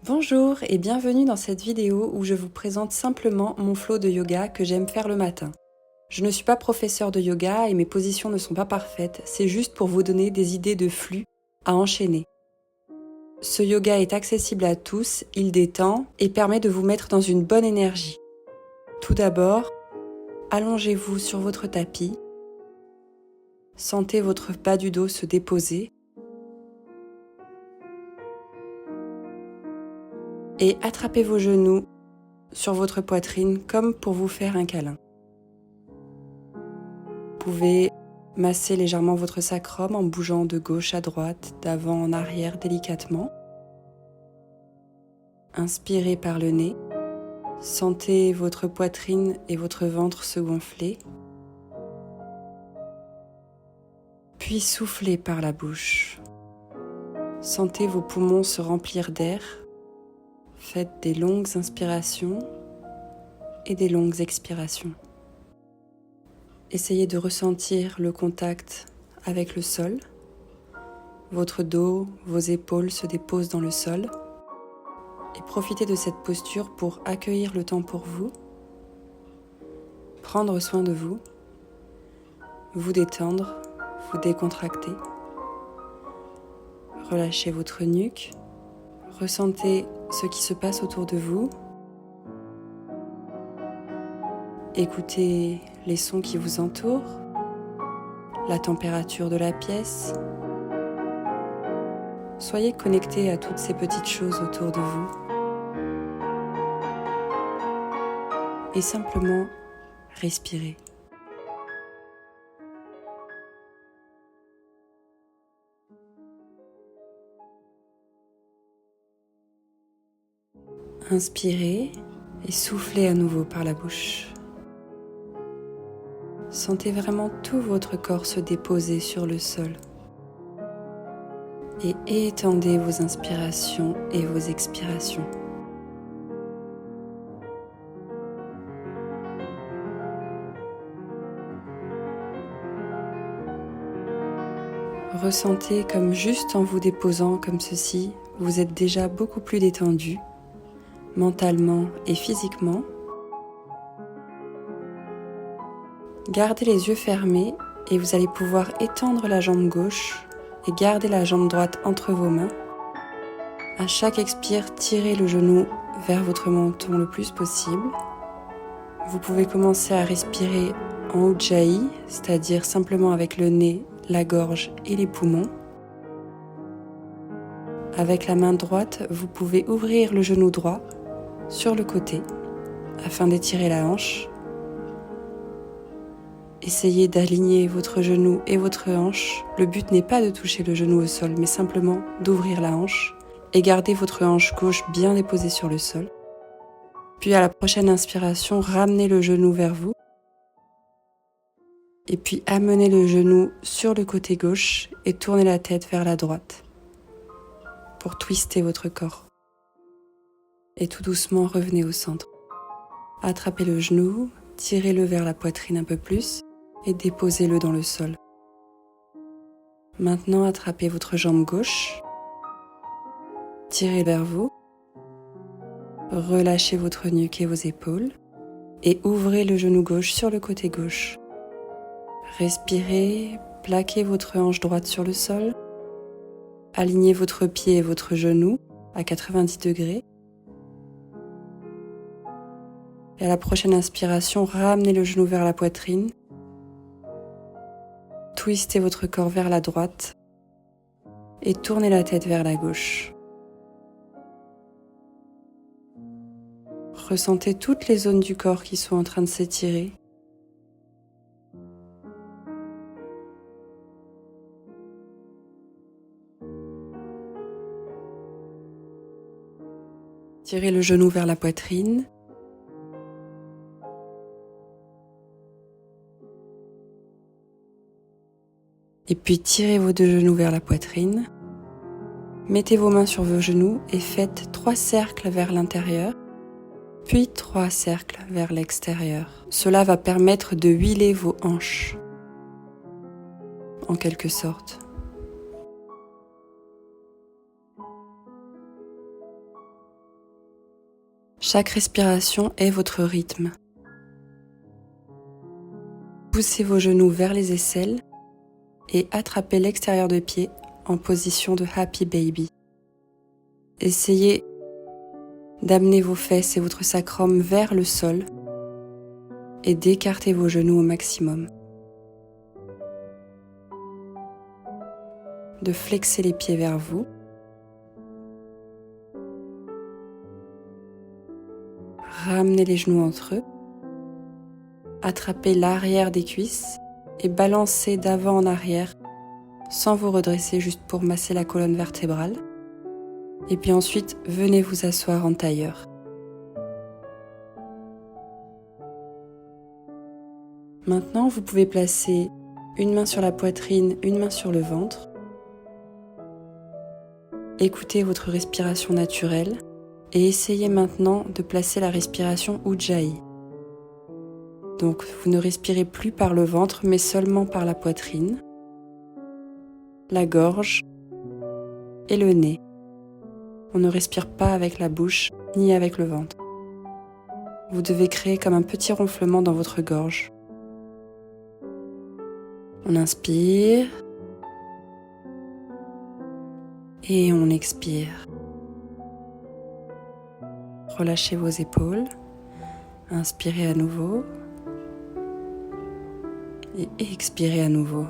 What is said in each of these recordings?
Bonjour et bienvenue dans cette vidéo où je vous présente simplement mon flow de yoga que j'aime faire le matin. Je ne suis pas professeur de yoga et mes positions ne sont pas parfaites, c'est juste pour vous donner des idées de flux à enchaîner. Ce yoga est accessible à tous, il détend et permet de vous mettre dans une bonne énergie. Tout d'abord, allongez-vous sur votre tapis, sentez votre bas du dos se déposer et attrapez vos genoux sur votre poitrine comme pour vous faire un câlin. Vous pouvez masser légèrement votre sacrum en bougeant de gauche à droite, d'avant en arrière délicatement. Inspirez par le nez, sentez votre poitrine et votre ventre se gonfler. Puis soufflez par la bouche. Sentez vos poumons se remplir d'air. Faites des longues inspirations et des longues expirations. Essayez de ressentir le contact avec le sol. Votre dos, vos épaules se déposent dans le sol. Et profitez de cette posture pour accueillir le temps pour vous, prendre soin de vous, vous détendre, vous décontracter. Relâchez votre nuque, ressentez ce qui se passe autour de vous. Écoutez les sons qui vous entourent, la température de la pièce. Soyez connectés à toutes ces petites choses autour de vous. Et simplement respirez. Inspirez et soufflez à nouveau par la bouche. Sentez vraiment tout votre corps se déposer sur le sol. Et étendez vos inspirations et vos expirations. Ressentez comme juste en vous déposant comme ceci, vous êtes déjà beaucoup plus détendu, mentalement et physiquement. Gardez les yeux fermés et vous allez pouvoir étendre la jambe gauche et garder la jambe droite entre vos mains. À chaque expire, tirez le genou vers votre menton le plus possible. Vous pouvez commencer à respirer en Ujjayi, c'est-à-dire simplement avec le nez, la gorge et les poumons. Avec la main droite, vous pouvez ouvrir le genou droit sur le côté afin d'étirer la hanche. Essayez d'aligner votre genou et votre hanche. Le but n'est pas de toucher le genou au sol, mais simplement d'ouvrir la hanche et garder votre hanche gauche bien déposée sur le sol. Puis à la prochaine inspiration, ramenez le genou vers vous. Et puis amenez le genou sur le côté gauche et tournez la tête vers la droite pour twister votre corps. Et tout doucement, revenez au centre. Attrapez le genou, tirez-le vers la poitrine un peu plus et déposez-le dans le sol. Maintenant, attrapez votre jambe gauche, tirez vers vous, relâchez votre nuque et vos épaules et ouvrez le genou gauche sur le côté gauche. Respirez, plaquez votre hanche droite sur le sol, alignez votre pied et votre genou à 90 degrés. Et à la prochaine inspiration, ramenez le genou vers la poitrine, twistez votre corps vers la droite et tournez la tête vers la gauche. Ressentez toutes les zones du corps qui sont en train de s'étirer. Tirez le genou vers la poitrine. Et puis tirez vos deux genoux vers la poitrine. Mettez vos mains sur vos genoux et faites 3 cercles vers l'intérieur, puis 3 cercles vers l'extérieur. Cela va permettre de huiler vos hanches, en quelque sorte. Chaque respiration est votre rythme. Poussez vos genoux vers les aisselles et attrapez l'extérieur de pied en position de Happy Baby. Essayez d'amener vos fesses et votre sacrum vers le sol et d'écarter vos genoux au maximum. De flexer les pieds vers vous. Ramenez les genoux entre eux. Attrapez l'arrière des cuisses et balancez d'avant en arrière sans vous redresser, juste pour masser la colonne vertébrale. Et puis ensuite, venez vous asseoir en tailleur. Maintenant, vous pouvez placer une main sur la poitrine, une main sur le ventre. Écoutez votre respiration naturelle et essayez maintenant de placer la respiration Ujjayi. Donc, vous ne respirez plus par le ventre, mais seulement par la poitrine, la gorge et le nez. On ne respire pas avec la bouche ni avec le ventre. Vous devez créer comme un petit ronflement dans votre gorge. On inspire et on expire. Relâchez vos épaules. Inspirez à nouveau et expirez à nouveau.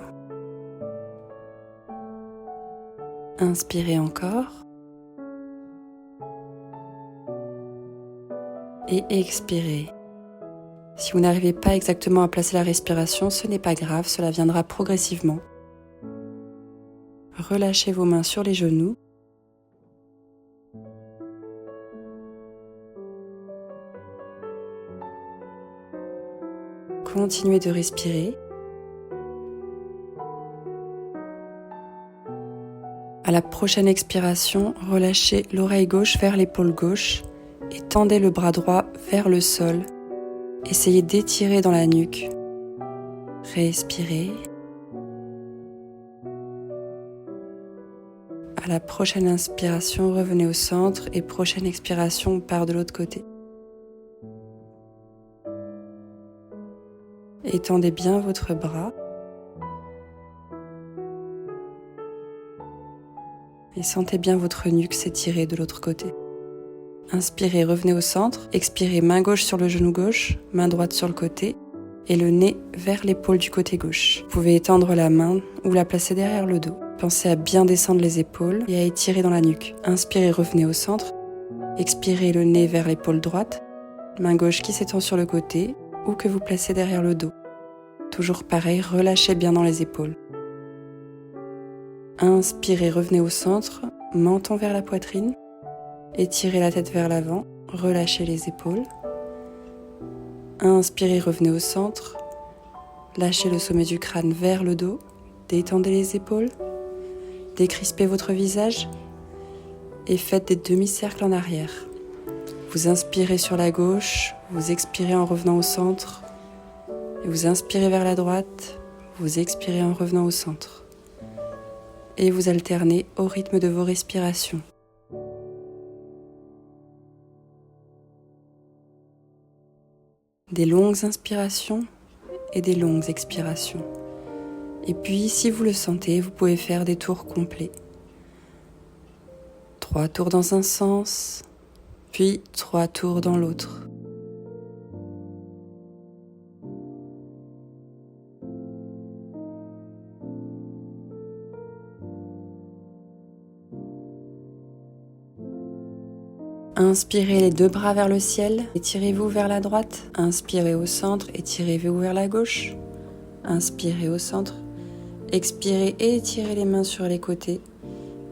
Inspirez encore et expirez. Si vous n'arrivez pas exactement à placer la respiration, ce n'est pas grave, cela viendra progressivement. Relâchez vos mains sur les genoux. Continuez de respirer. À la prochaine expiration, relâchez l'oreille gauche vers l'épaule gauche et tendez le bras droit vers le sol. Essayez d'étirer dans la nuque. Respirez. À la prochaine inspiration, revenez au centre et prochaine expiration, on part de l'autre côté. Étendez bien votre bras. Et sentez bien votre nuque s'étirer de l'autre côté. Inspirez, revenez au centre. Expirez, main gauche sur le genou gauche, main droite sur le côté et le nez vers l'épaule du côté gauche. Vous pouvez étendre la main ou la placer derrière le dos. Pensez à bien descendre les épaules et à étirer dans la nuque. Inspirez, revenez au centre. Expirez, le nez vers l'épaule droite, main gauche qui s'étend sur le côté ou que vous placez derrière le dos. Toujours pareil, relâchez bien dans les épaules. Inspirez, revenez au centre, menton vers la poitrine, étirez la tête vers l'avant, relâchez les épaules. Inspirez, revenez au centre, lâchez le sommet du crâne vers le dos, détendez les épaules, décrispez votre visage et faites des demi-cercles en arrière. Vous inspirez sur la gauche, vous expirez en revenant au centre, et vous inspirez vers la droite, vous expirez en revenant au centre. Et vous alternez au rythme de vos respirations. Des longues inspirations et des longues expirations. Et puis, si vous le sentez, vous pouvez faire des tours complets. 3 tours dans un sens, puis 3 tours dans l'autre. Inspirez les 2 bras vers le ciel, étirez-vous vers la droite. Inspirez au centre, étirez-vous vers la gauche. Inspirez au centre, expirez et étirez les mains sur les côtés.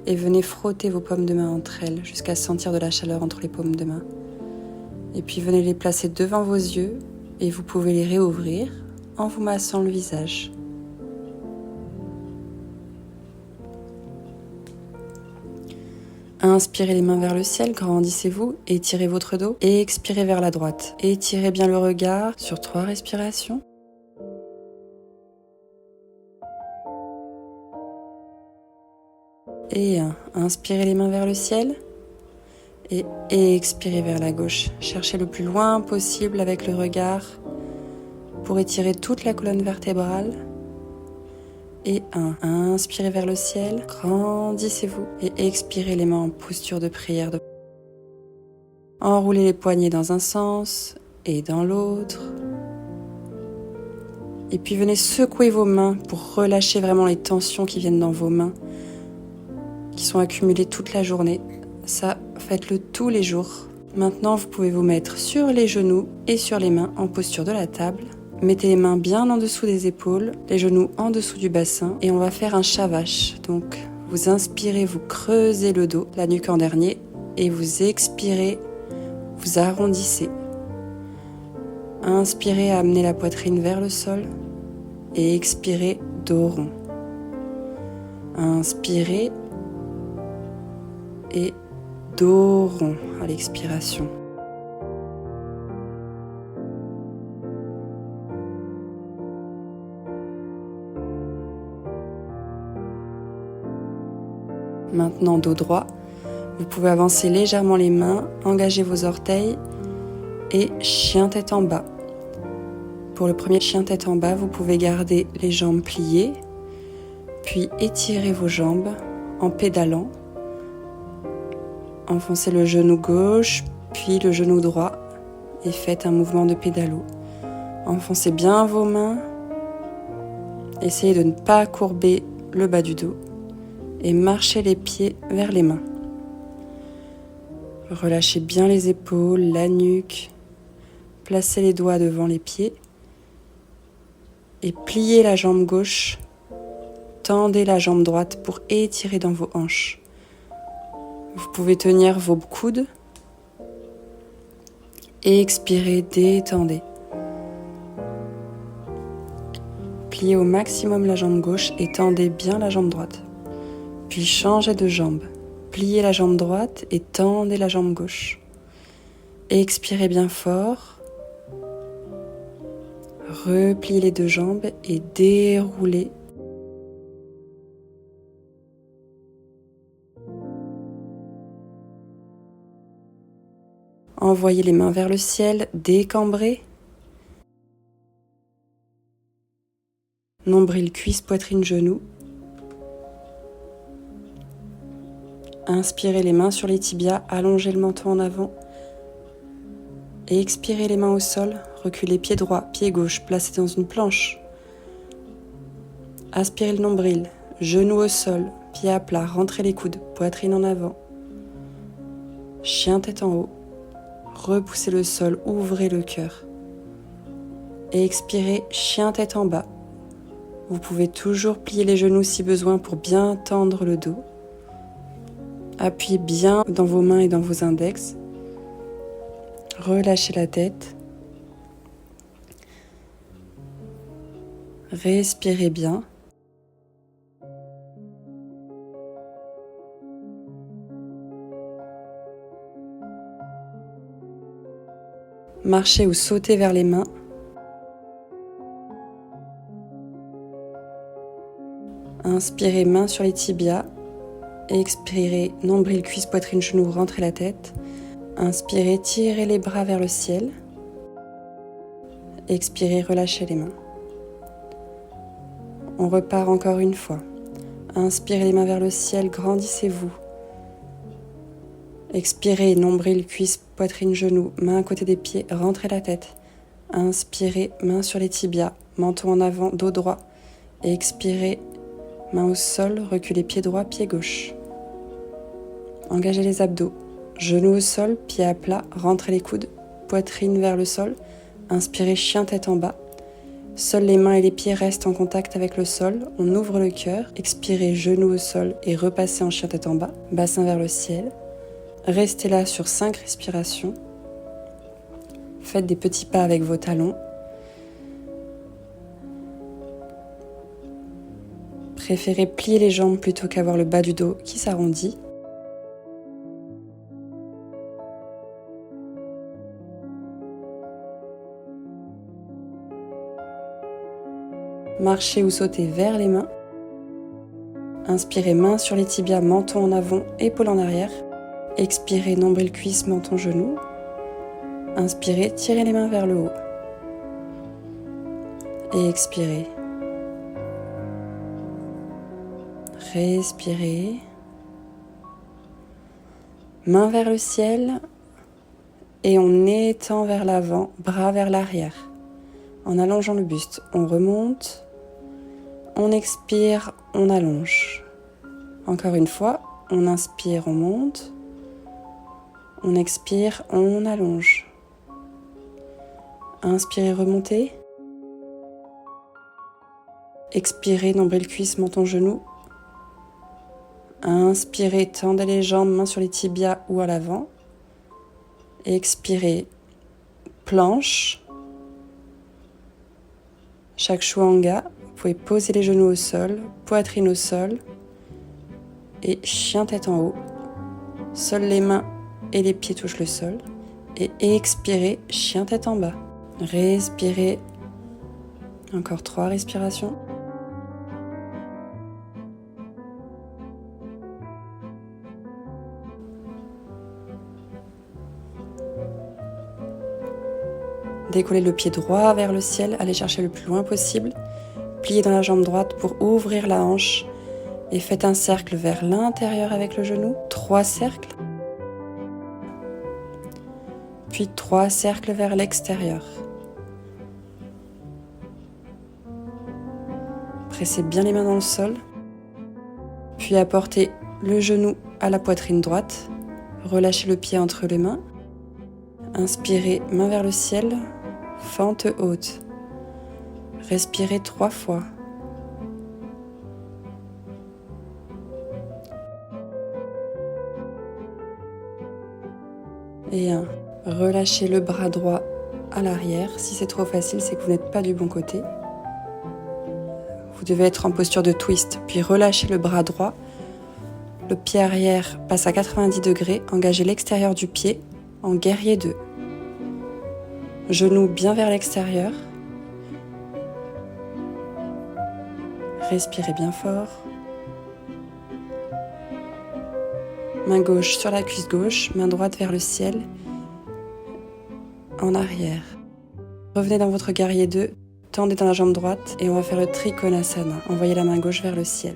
Et venez frotter vos paumes de main entre elles jusqu'à sentir de la chaleur entre les paumes de main. Et puis venez les placer devant vos yeux et vous pouvez les réouvrir en vous massant le visage. Inspirez les mains vers le ciel, grandissez-vous, étirez votre dos et expirez vers la droite. Étirez bien le regard sur 3 respirations. Et 1. Inspirez les mains vers le ciel. Et expirez vers la gauche. Cherchez le plus loin possible avec le regard pour étirer toute la colonne vertébrale. Et inspirez vers le ciel, grandissez-vous et expirez les mains en posture de prière. Enroulez les poignets dans un sens et dans l'autre. Et puis venez secouer vos mains pour relâcher vraiment les tensions qui viennent dans vos mains, qui sont accumulées toute la journée. Ça, faites-le tous les jours. Maintenant, vous pouvez vous mettre sur les genoux et sur les mains en posture de la table. Mettez les mains bien en dessous des épaules, les genoux en dessous du bassin et on va faire un shavash. Donc, vous inspirez, vous creusez le dos, la nuque en dernier et vous expirez, vous arrondissez. Inspirez, amenez la poitrine vers le sol et expirez, dos rond. Inspirez et dos rond à l'expiration. Maintenant dos droit, vous pouvez avancer légèrement les mains, engager vos orteils et chien tête en bas. Pour le premier chien tête en bas, vous pouvez garder les jambes pliées, puis étirer vos jambes en pédalant. Enfoncez le genou gauche, puis le genou droit et faites un mouvement de pédalo. Enfoncez bien vos mains. Essayez de ne pas courber le bas du dos et marchez les pieds vers les mains. Relâchez bien les épaules, la nuque. Placez les doigts devant les pieds et pliez la jambe gauche. Tendez la jambe droite pour étirer dans vos hanches. Vous pouvez tenir vos coudes et expirer, détendez. Pliez au maximum la jambe gauche et tendez bien la jambe droite. Puis changez de jambe. Pliez la jambe droite et tendez la jambe gauche. Expirez bien fort. Repliez les deux jambes et déroulez. Envoyez les mains vers le ciel, décambrez. Nombril, cuisse, poitrine, genou. Inspirez les mains sur les tibias, allongez le menton en avant. Et expirez les mains au sol, reculez pied droit, pied gauche, placez dans une planche. Aspirez le nombril, genou au sol, pied à plat, rentrez les coudes, poitrine en avant. Chien tête en haut. Repoussez le sol, ouvrez le cœur. Et expirez, chien tête en bas. Vous pouvez toujours plier les genoux si besoin pour bien tendre le dos. Appuyez bien dans vos mains et dans vos index. Relâchez la tête. Respirez bien. Marchez ou sautez vers les mains. Inspirez, main sur les tibias. Expirez, nombril, cuisse, poitrine, genou, rentrez la tête. Inspirez, tirez les bras vers le ciel. Expirez, relâchez les mains. On repart encore une fois. Inspirez les mains vers le ciel, grandissez-vous. Expirez, nombril, cuisse, poitrine, genou, main à côté des pieds, rentrez la tête. Inspirez, main sur les tibias, menton en avant, dos droit. Expirez, main au sol, reculez pied droit, pied gauche. Engagez les abdos, genoux au sol, pied à plat, rentrez les coudes, poitrine vers le sol. Inspirez, chien tête en bas. Seules les mains et les pieds restent en contact avec le sol. On ouvre le cœur. Expirez, genoux au sol et repassez en chien tête en bas. Bassin vers le ciel. Restez là sur 5 respirations. Faites des petits pas avec vos talons. Préférez plier les jambes plutôt qu'avoir le bas du dos qui s'arrondit. Marchez ou sautez vers les mains. Inspirez, main sur les tibias, menton en avant, épaule en arrière. Expirez, nombril, cuisse, menton, genou. Inspirez, tirez les mains vers le haut. Et expirez. Respirez. Main vers le ciel. Et on étend vers l'avant, bras vers l'arrière. En allongeant le buste, on remonte. On expire, on allonge. Encore une fois, on inspire, on monte. On expire, on allonge. Inspirez, remontez. Expirez, nombril, cuisse, menton, genou. Inspirez, tendez les jambes, mains sur les tibias ou à l'avant. Expirez, planche. Chaturanga, vous pouvez poser les genoux au sol, poitrine au sol. Et chien tête en haut. Seules les mains et les pieds touchent le sol. Et expirez, chien tête en bas. Respirez. Encore 3 respirations. Décollez le pied droit vers le ciel, allez chercher le plus loin possible. Pliez dans la jambe droite pour ouvrir la hanche et faites un cercle vers l'intérieur avec le genou. 3 cercles. Puis 3 cercles vers l'extérieur. Pressez bien les mains dans le sol. Puis apportez le genou à la poitrine droite. Relâchez le pied entre les mains. Inspirez, main vers le ciel. Fente haute. Respirez 3 fois. Et 1. Relâchez le bras droit à l'arrière. Si c'est trop facile, c'est que vous n'êtes pas du bon côté. Vous devez être en posture de twist, puis relâchez le bras droit. Le pied arrière passe à 90 degrés. Engagez l'extérieur du pied en guerrier 2. Genoux bien vers l'extérieur. Respirez bien fort. Main gauche sur la cuisse gauche, main droite vers le ciel. En arrière. Revenez dans votre guerrier 2, tendez dans la jambe droite et on va faire le Trikonasana. Envoyez la main gauche vers le ciel.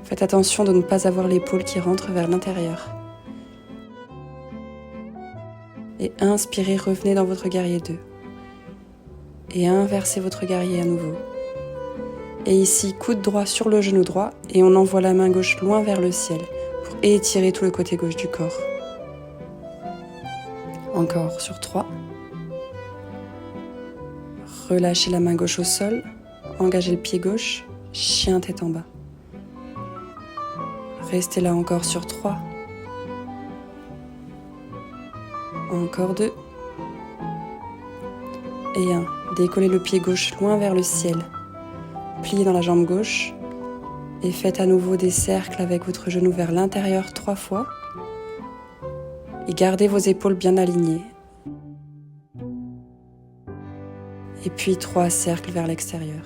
Faites attention de ne pas avoir l'épaule qui rentre vers l'intérieur. Et inspirez, revenez dans votre guerrier 2. Et inversez votre guerrier à nouveau. Et ici, coude droit sur le genou droit et on envoie la main gauche loin vers le ciel pour étirer tout le côté gauche du corps. Encore sur 3. Relâchez la main gauche au sol, engagez le pied gauche, chien tête en bas. Restez là encore sur 3. Encore 2. Et 1. Décollez le pied gauche loin vers le ciel. Pliez dans la jambe gauche. Et faites à nouveau des cercles avec votre genou vers l'intérieur 3 fois. Et gardez vos épaules bien alignées. Et puis 3 cercles vers l'extérieur.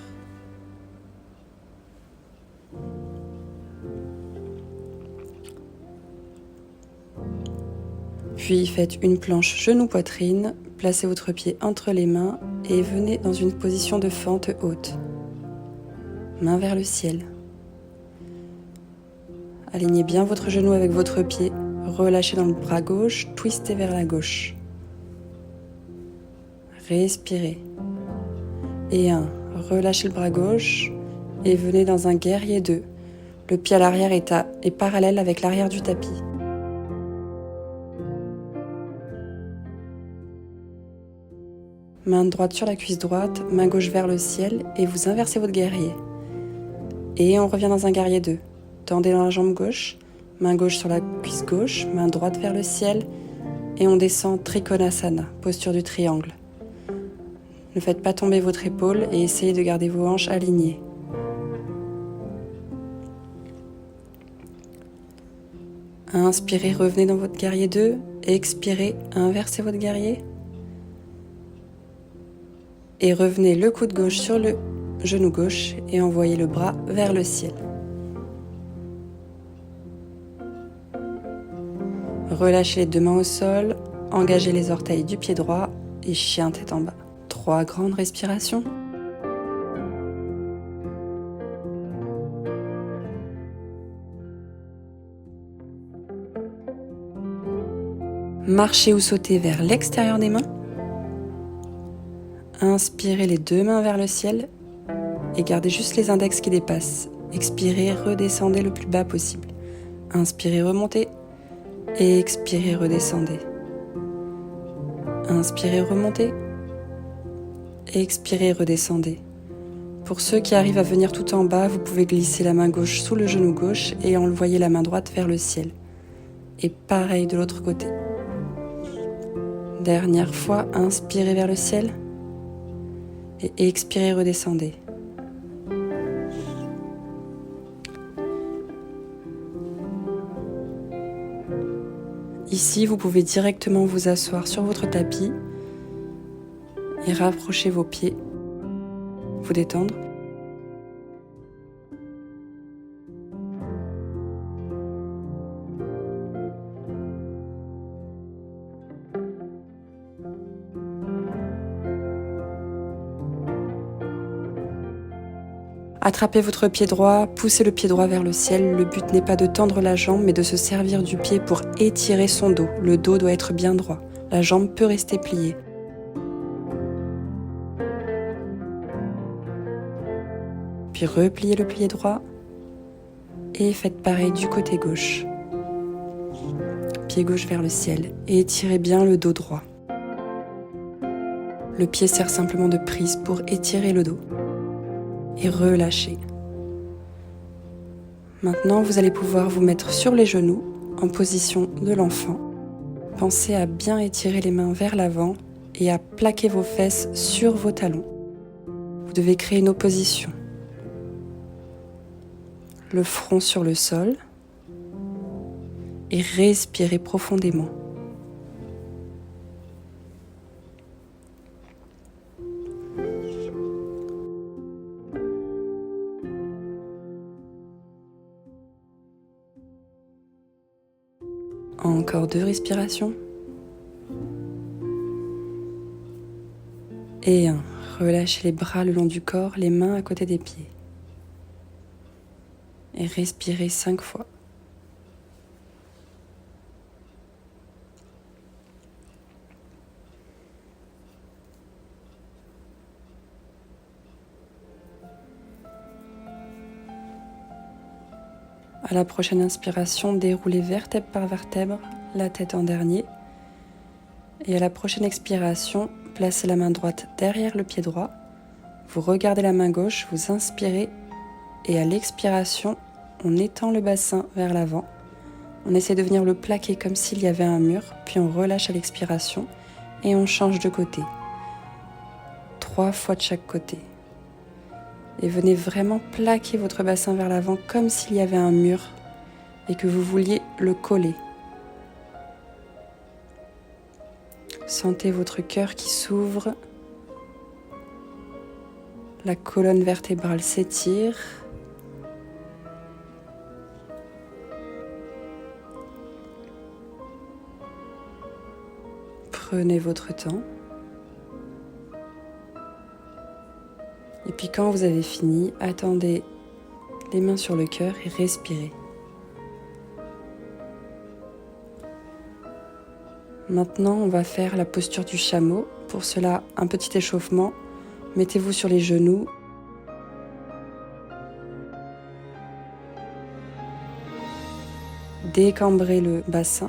Puis faites une planche genou-poitrine, placez votre pied entre les mains et venez dans une position de fente haute. Main vers le ciel. Alignez bien votre genou avec votre pied, relâchez dans le bras gauche, twistez vers la gauche. Respirez. Et 1, relâchez le bras gauche et venez dans un guerrier 2. Le pied à l'arrière est parallèle avec l'arrière du tapis. Main droite sur la cuisse droite, main gauche vers le ciel et vous inversez votre guerrier. Et on revient dans un guerrier 2. Tendez dans la jambe gauche, main gauche sur la cuisse gauche, main droite vers le ciel et on descend Trikonasana, posture du triangle. Ne faites pas tomber votre épaule et essayez de garder vos hanches alignées. Inspirez, revenez dans votre guerrier 2. Expirez, inversez votre guerrier. Et revenez le coude gauche sur le genou gauche et envoyez le bras vers le ciel. Relâchez les deux mains au sol, engagez les orteils du pied droit et chien tête en bas. 3 grandes respirations. Marchez ou sautez vers l'extérieur des mains. Inspirez les deux mains vers le ciel et gardez juste les index qui dépassent. Expirez, redescendez le plus bas possible. Inspirez, remontez. Et expirez, redescendez. Inspirez, remontez. Expirez, redescendez. Pour ceux qui arrivent à venir tout en bas, vous pouvez glisser la main gauche sous le genou gauche et envoyer la main droite vers le ciel. Et pareil de l'autre côté. Dernière fois, inspirez vers le ciel. Et expirez, redescendez. Ici, vous pouvez directement vous asseoir sur votre tapis et rapprocher vos pieds, vous détendre. Attrapez votre pied droit, poussez le pied droit vers le ciel. Le but n'est pas de tendre la jambe, mais de se servir du pied pour étirer son dos. Le dos doit être bien droit. La jambe peut rester pliée. Puis repliez le pied droit et faites pareil du côté gauche. Pied gauche vers le ciel et étirez bien le dos droit. Le pied sert simplement de prise pour étirer le dos. Et relâchez. Maintenant, vous allez pouvoir vous mettre sur les genoux en position de l'enfant. Pensez à bien étirer les mains vers l'avant et à plaquer vos fesses sur vos talons. Vous devez créer une opposition. Le front sur le sol et respirez profondément. Encore 2 respirations. Et 1. Relâchez les bras le long du corps, les mains à côté des pieds. Et respirez 5 fois. À la prochaine inspiration, déroulez vertèbre par vertèbre, la tête en dernier. Et à la prochaine expiration, placez la main droite derrière le pied droit. Vous regardez la main gauche, vous inspirez. Et à l'expiration, on étend le bassin vers l'avant. On essaie de venir le plaquer comme s'il y avait un mur, puis on relâche à l'expiration et on change de côté. 3 fois de chaque côté. Et venez vraiment plaquer votre bassin vers l'avant comme s'il y avait un mur et que vous vouliez le coller. Sentez votre cœur qui s'ouvre. La colonne vertébrale s'étire. Prenez votre temps. Et puis quand vous avez fini, attendez les mains sur le cœur et respirez. Maintenant, on va faire la posture du chameau. Pour cela, un petit échauffement. Mettez-vous sur les genoux. Décambrez le bassin.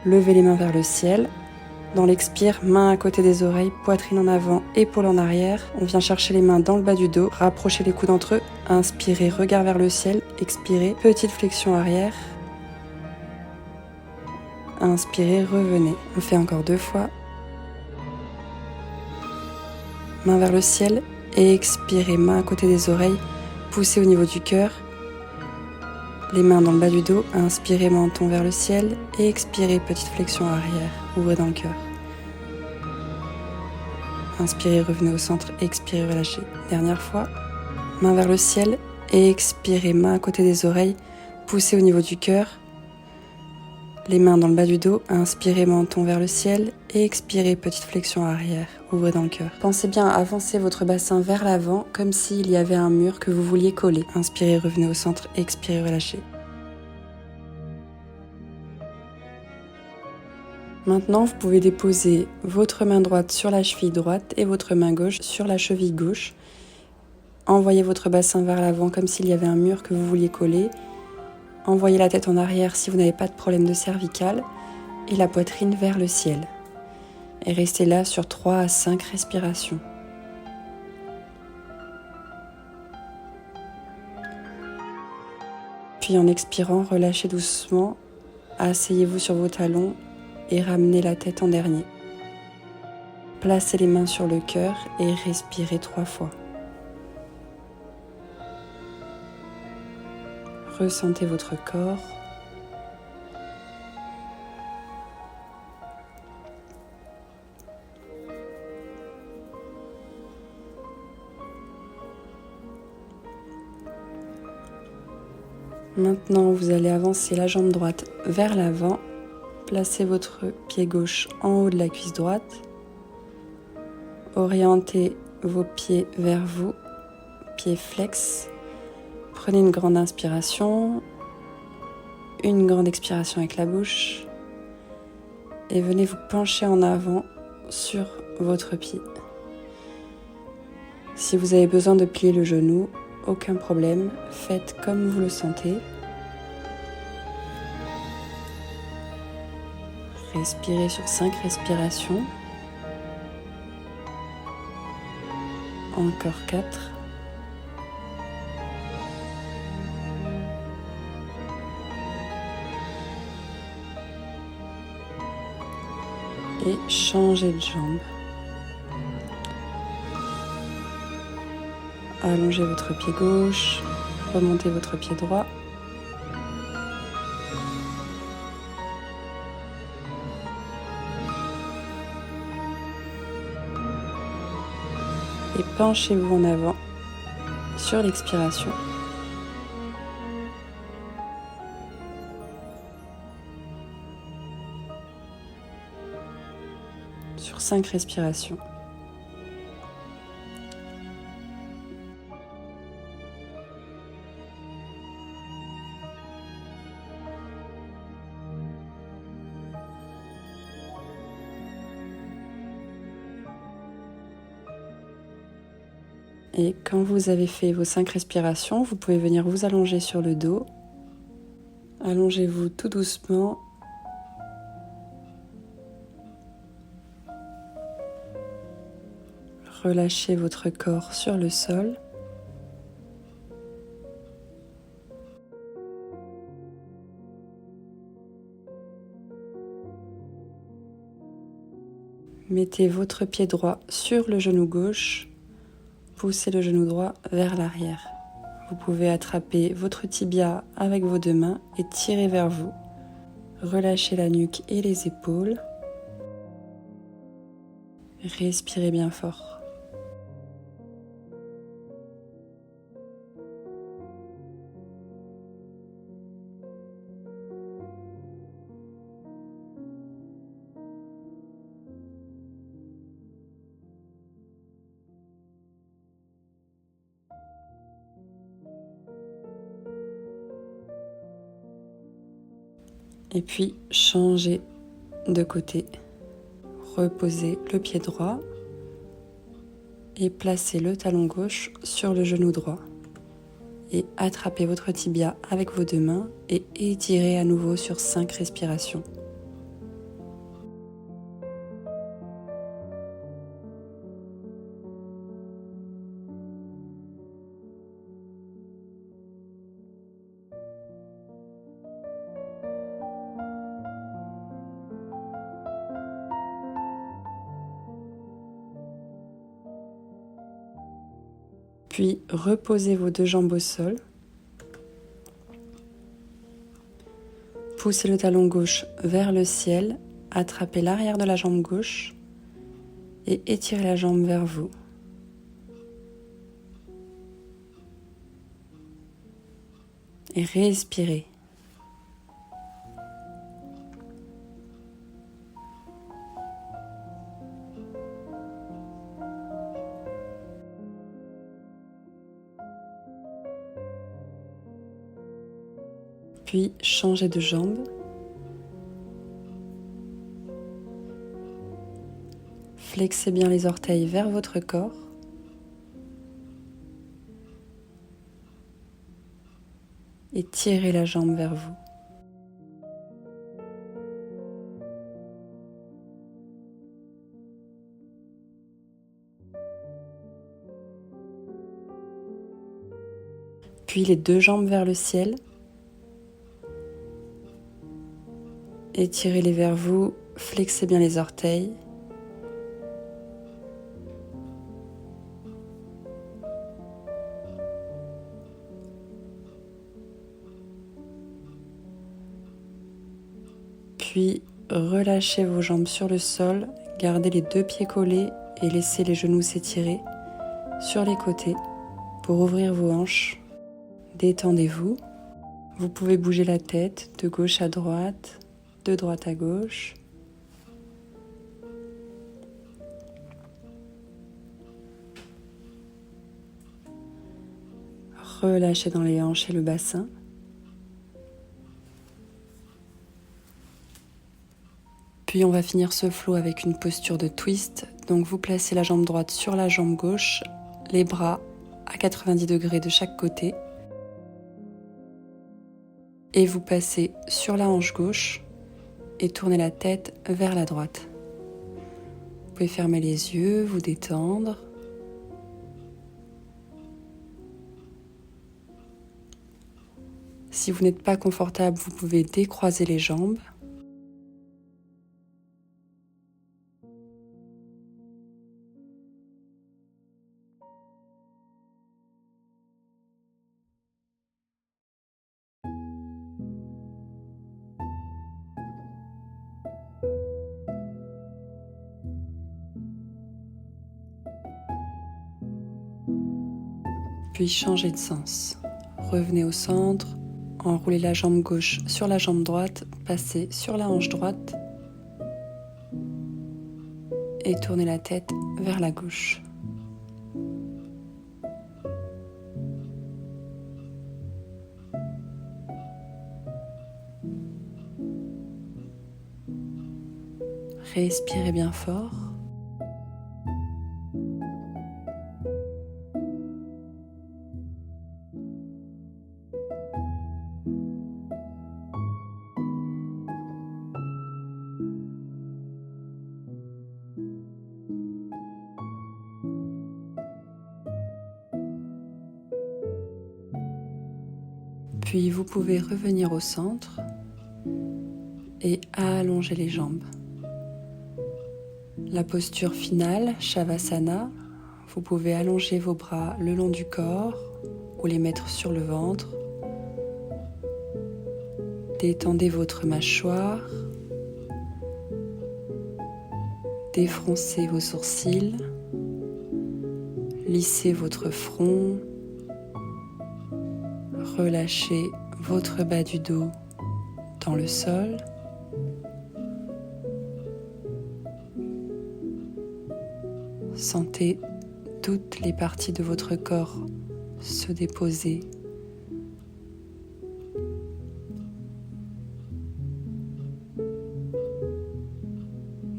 Levez les mains vers le ciel. Dans l'expire, main à côté des oreilles, poitrine en avant, épaule en arrière. On vient chercher les mains dans le bas du dos, rapprochez les coudes entre eux. Inspirez, regard vers le ciel. Expirez, petite flexion arrière. Inspirez, revenez. On fait encore 2 fois. Main vers le ciel. Et expirez, main à côté des oreilles. Poussez au niveau du cœur. Les mains dans le bas du dos. Inspirez, menton vers le ciel. Et expirez, petite flexion arrière. Ouvrez dans le cœur. Inspirez, revenez au centre. Expirez, relâchez. Dernière fois. Main vers le ciel et expirez, main à côté des oreilles, poussez au niveau du cœur. Les mains dans le bas du dos, inspirez menton vers le ciel et expirez, petite flexion arrière, ouvrez dans le cœur. Pensez bien à avancer votre bassin vers l'avant comme s'il y avait un mur que vous vouliez coller. Inspirez, revenez au centre, expirez, relâchez. Maintenant, vous pouvez déposer votre main droite sur la cheville droite et votre main gauche sur la cheville gauche. Envoyez votre bassin vers l'avant comme s'il y avait un mur que vous vouliez coller. Envoyez la tête en arrière si vous n'avez pas de problème de cervicale et la poitrine vers le ciel. Et restez là sur 3 à 5 respirations. Puis en expirant, relâchez doucement, asseyez-vous sur vos talons et ramenez la tête en dernier. Placez les mains sur le cœur et respirez 3 fois. Ressentez votre corps. Maintenant, vous allez avancer la jambe droite vers l'avant. Placez votre pied gauche en haut de la cuisse droite. Orientez vos pieds vers vous, pieds flex. Prenez une grande inspiration, une grande expiration avec la bouche et venez vous pencher en avant sur votre pied. Si vous avez besoin de plier le genou, aucun problème, faites comme vous le sentez. Respirez sur 5 respirations. Encore 4. Et changez de jambe. Allongez votre pied gauche, remontez votre pied droit. Et penchez-vous en avant sur l'expiration. Sur 5 respirations. Et quand vous avez fait vos 5 respirations, vous pouvez venir vous allonger sur le dos. Allongez-vous tout doucement. Relâchez votre corps sur le sol. Mettez votre pied droit sur le genou gauche. Poussez le genou droit vers l'arrière. Vous pouvez attraper votre tibia avec vos 2 mains et tirer vers vous. Relâchez la nuque et les épaules. Respirez bien fort. Et puis, changez de côté. Reposez le pied droit et placez le talon gauche sur le genou droit. Et attrapez votre tibia avec vos 2 mains et étirez à nouveau sur 5 respirations. Puis reposez vos 2 jambes au sol. Poussez le talon gauche vers le ciel, attrapez l'arrière de la jambe gauche et étirez la jambe vers vous. et respirez. Puis changez de jambe. Flexez bien les orteils vers votre corps. Et tirez la jambe vers vous. Puis les deux jambes vers le ciel. Étirez-les vers vous, flexez bien les orteils. Puis relâchez vos jambes sur le sol, gardez les deux pieds collés et laissez les genoux s'étirer sur les côtés pour ouvrir vos hanches. Détendez-vous. Vous pouvez bouger la tête de gauche à droite, de droite à gauche. Relâchez dans les hanches et le bassin. Puis on va finir ce flow avec une posture de twist. Donc vous placez la jambe droite sur la jambe gauche, les bras à 90 degrés de chaque côté. Et vous passez sur la hanche gauche et tournez la tête vers la droite. Vous pouvez fermer les yeux, vous détendre. Si vous n'êtes pas confortable, vous pouvez décroiser les jambes. Puis changez de sens. Revenez au centre, enroulez la jambe gauche sur la jambe droite, passez sur la hanche droite et tournez la tête vers la gauche. Respirez bien fort. Puis vous pouvez revenir au centre et allonger les jambes. La posture finale, Shavasana, vous pouvez allonger vos bras le long du corps ou les mettre sur le ventre. Détendez votre mâchoire, défroncez vos sourcils, lissez votre front, relâchez votre bas du dos dans le sol. Sentez toutes les parties de votre corps se déposer.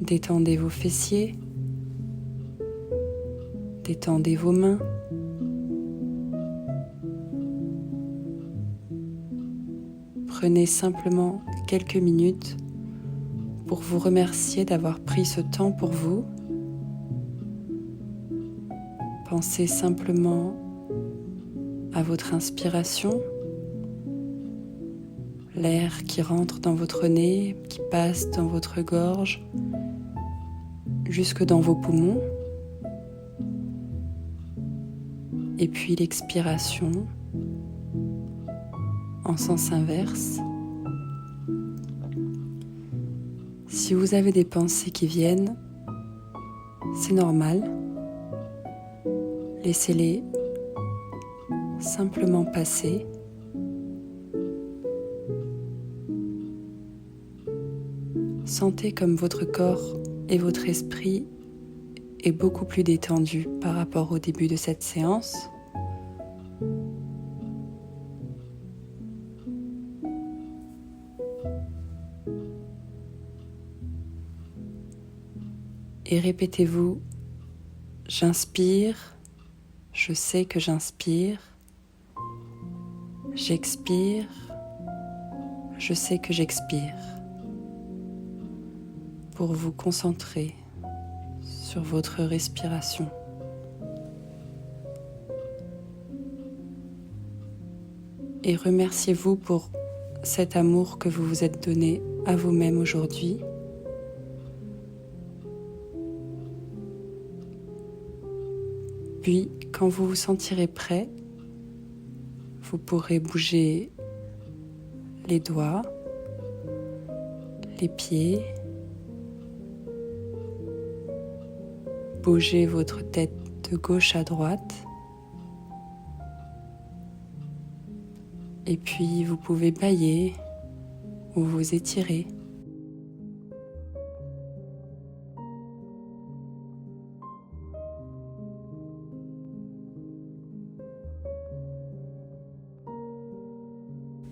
Détendez vos fessiers, détendez vos mains. Prenez simplement quelques minutes pour vous remercier d'avoir pris ce temps pour vous. Pensez simplement à votre inspiration, l'air qui rentre dans votre nez, qui passe dans votre gorge, jusque dans vos poumons. Et puis l'expiration en sens inverse. Si vous avez des pensées qui viennent, c'est normal. Laissez-les simplement passer. Sentez comme votre corps et votre esprit est beaucoup plus détendu par rapport au début de cette séance. Et répétez-vous, j'inspire, je sais que j'inspire, j'expire, je sais que j'expire, pour vous concentrer sur votre respiration. Et remerciez-vous pour cet amour que vous vous êtes donné à vous-même aujourd'hui. Puis, quand vous vous sentirez prêt, vous pourrez bouger les doigts, les pieds, bouger votre tête de gauche à droite. Et puis, vous pouvez bâiller ou vous étirer.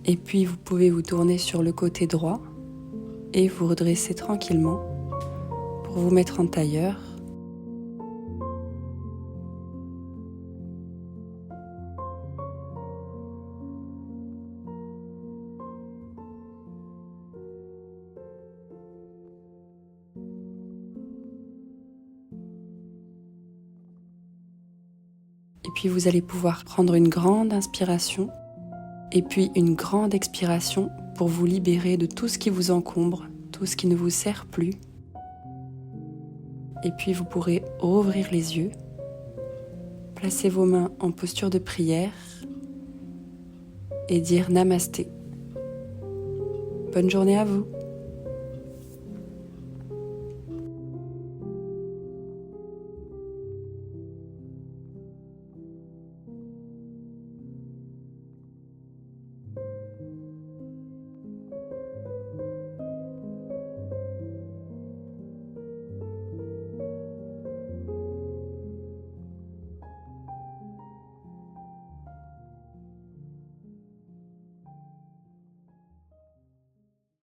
Et puis vous pouvez vous tourner sur le côté droit et vous redresser tranquillement pour vous mettre en tailleur. Et puis vous allez pouvoir prendre une grande inspiration et puis une grande expiration pour vous libérer de tout ce qui vous encombre, tout ce qui ne vous sert plus. Et puis vous pourrez rouvrir les yeux, placer vos mains en posture de prière et dire Namasté. Bonne journée à vous.